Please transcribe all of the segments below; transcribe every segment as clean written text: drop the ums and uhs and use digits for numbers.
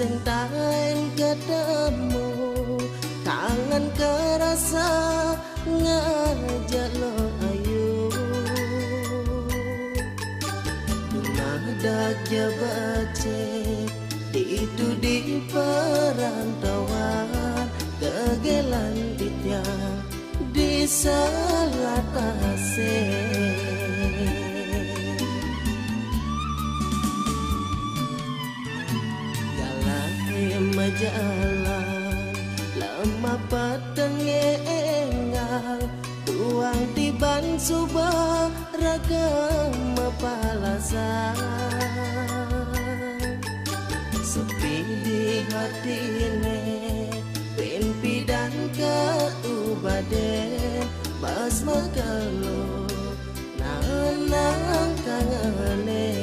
sentain ketemu, tangan kerasa ngajak lo ayu. Dumadak jabacek itu di perantauan, kegelan ditya di Salatase. Jalan lama patengengal, tuang tiban subah ragam palasan. Sepi di hati ne pimpi dan keubade, bas makalo nang kangane.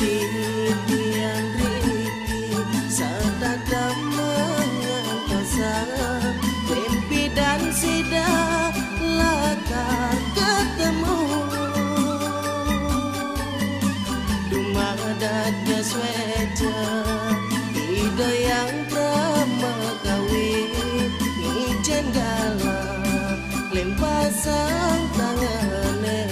Titian riki sadada mengangkasa, mimpi dan sida lakar ketemu. Dumadaknya sweja ide yang pramakawi, ngijen galah lempasang tangane.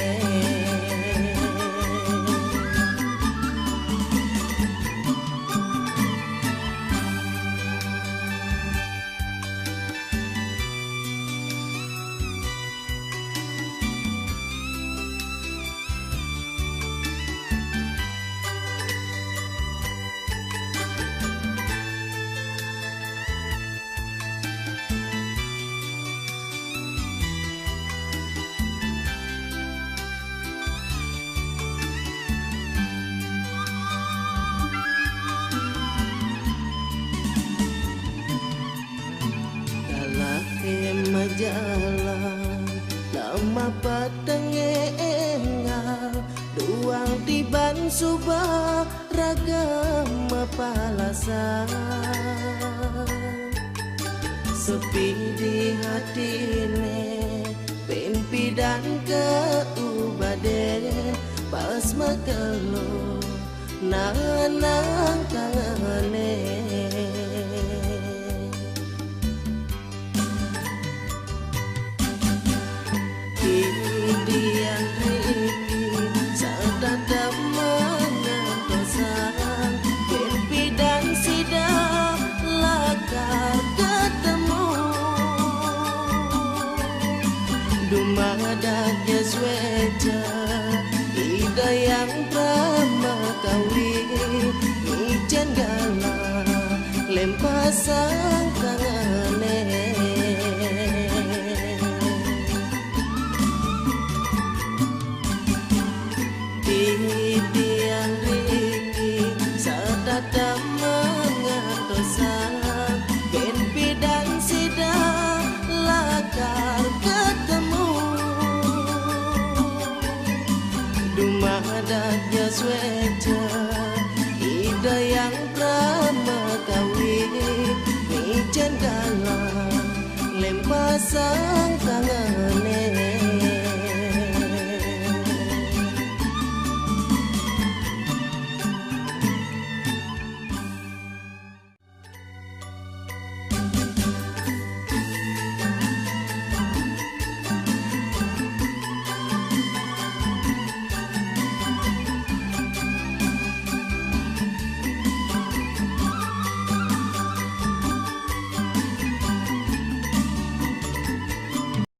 Jalan lama patengengal, duang tiban subah ragam palasan. Sepi di hati ne pimpi dan keubade, pas makalo nang kangane. Titian riki sadada mengangkasa, mimpi dan sida lakar ketemu. Dumadaknya sweja ida yang pramakawi, ijen galah lempasa